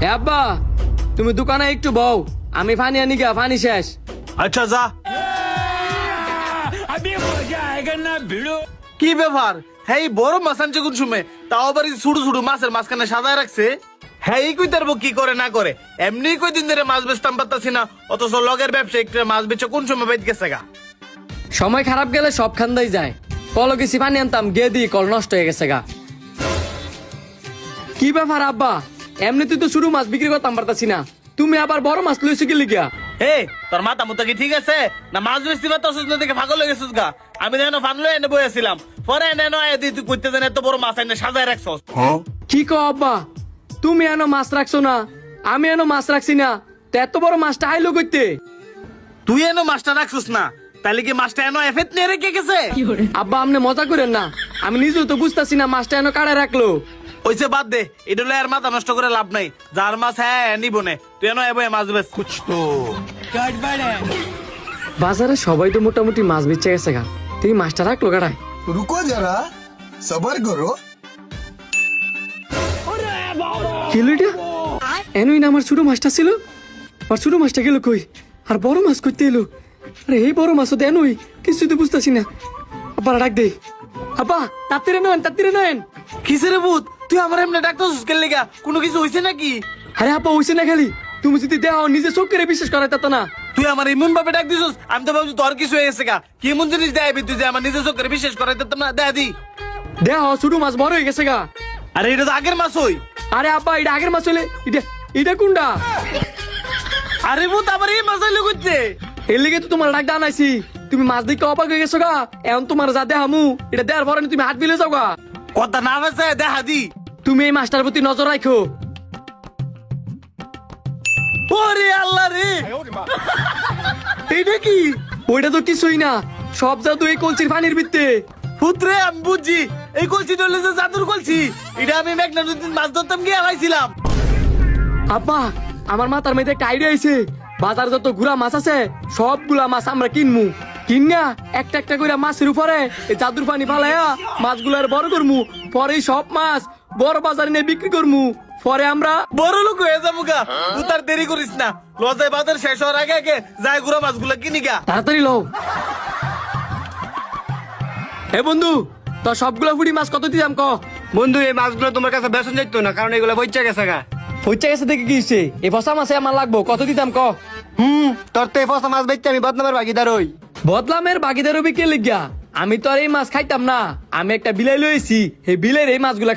এ আব্বা, তুমি দোকানে একটু বও, আমি ফানি আনি গা, ফানি শেষ। আচ্ছা যা। কি ব্যাপার, হ্যাঁ বড় মাছ আনছে কোন সময়, তাও আবার ছুটু ছুটু মাছের মাঝখানে সাজায় রাখছে। হ্যাঁ কই তারবো কি করে না করে, এমনি কই দিন ধরে মাছ বেচতাম পারতাছি না, অথচ লগের ব্যবসা একটু মাছ বেচে কোন সময় বেচ গেছে গা। সময় খারাপ গেলে সব খান্দাই যায়। কল গেছি পানি আনতাম, গিয়ে দিই কল নষ্ট হয়ে গেছে গা। কি ব্যাপার আব্বা, এমনিতে তো শুরু মাছ বিক্রি করতাম পারতাছি না, তুমি আবার বড় মাছ লইছো কি লিগা? হে তোর মাথা মুতা কি ঠিক আছে না, মাছ বেচতে পারতাছিস না দেখে পাগল হয়ে গেছিস গা। আমি যেন ফান লয়ে এনে বইয়াছিলাম, পরে এনে নয় তুই করতে জানে এত বড় মাছ এনে সাজায় রাখছস। কি কও আব্বা, তুমি এনো মাছ রাখছো না, আমি এনো মাছ রাখছি না, তো এত বড় মাছটা আইলো কইতে? তুই এনো মাছটা রাখছিস না, তাহলে কি মাছটা এনো এফেট নিয়ে রেখে গেছে? আব্বা আপনি মজা করেন না, আমি নিজেও তো বুঝতাছি না মাছটা এনো কাড়ে রাখলো। ওইসে বাদ দে, এটা লয়ে আর মাথা নষ্ট করে লাভ নাই। যার মাছ হ্যাঁ নিব নে, তুই এনো এবার মাছ বেচ। বাজারে সবাই তো মোটামুটি মাছ বেচে গেছে গা, তুই মাছটা রাখলো কাড়ায়। रुको जरा सबर करो। কি হলো এটা? এনই না আমার ছোট মাছটা ছিল, আর ছোট মাছটা গেল কই, আর বড় মাছ করতে এলো। আরে এই বড় মাছও দেন ওই, কিছু তো বুঝতেছি না। আব্বা ডাক দে, আব্বা তাড়াতাড়ি নেন, তাড়াতাড়ি নেন। কিসে রে ভূত, তুই আমার এমনি ডাক্তার কেন লেগা, কোনো কিছু হয়েছে নাকি? আরে আব্বা হইছে না, খালি তুমি যদি দেও নিজে চোখ করে বিশ্বাস করাই তা না। তুই আমার এমন ভাবে ডাক দিছিস, আমি তো ভাবছি তোর কিছু হয়ে গেছে গা। কি এমন জিনিস দেয়াবি তুই যে আমার নিজে চোখের বিশ্বাস করাই দিতাম না? দেয়া দি। দেহ ছোট মাছ বড় হয়ে গেছে গা। আরে এটা তো আগের মাছ হই। আরে আব্বা এটা আগের মাছ হইলে এটা এটা কোনটা? আরে ভূত আবার এই মাছ হইলো করতে। এর লেগে তো তোমার ডাক দানাইছি, তুমি মাছ দেখে অবাক হয়ে গেছো গা। এখন তোমার যা দেহামু এটা দেওয়ার পরে তুমি হাত বিলে যাও গা। কথা না বেছে দেখা দি। তুমি এই মাছটার প্রতি নজর রাখো। ওরে আল্লাহ রে, এটা কি? ওইটা তো কিছুই না, সব জাদু এই কলসির পানির ভিত্তে। পুত্রে আমি বুঝছি, এই কলসিটা হলো যে জাদুর কলসি। এটা আমি মেঘনা নদীতে মাছ ধরতাম গিয়ে হয়েছিলাম। আব্বা আমার মাথার মধ্যে একটা আইডিয়া আইছে, বাজার যত গুড়া মাছ আছে সবগুলা মাছ আমরা কিনমু, কিনা একটা একটা করে মাছের উপরে এই জাদুর পানি ফালাইয়া মাছগুলার বড় করমু, পরে সব মাছ বড় বাজারে নিয়ে বিক্রি করমু, পরে আমরা বড় লোক হয়ে যাবো গা। তুই তার দেরি করিস না, লজায় বাজার শেষ হওয়ার আগে আগে যাই গুড়া মাছগুলা কিনি গা। তাড়াতাড়ি লও। হে বন্ধু, তো সবগুলা ফুটি মাছ কত দিতাম ক? বন্ধু এই মাছগুলো তোমার কাছে বেসন যাইত না, কারণ এগুলো বইচা গেছে গা। হইচা গেছে দেখে কি হইছে? এই ফসা মাছে আমার লাগবো, কত দিতাম ক? তোর তো এই ফসা মাছ বেচতে আমি বদনামের ভাগিদার হই। বদলামের বাগিদার কে লিখিয়া? আমি তো আর এই মাছ খাইতাম না, আমি একটা বিলাই লইছি, এই বিলের এই মাছগুলা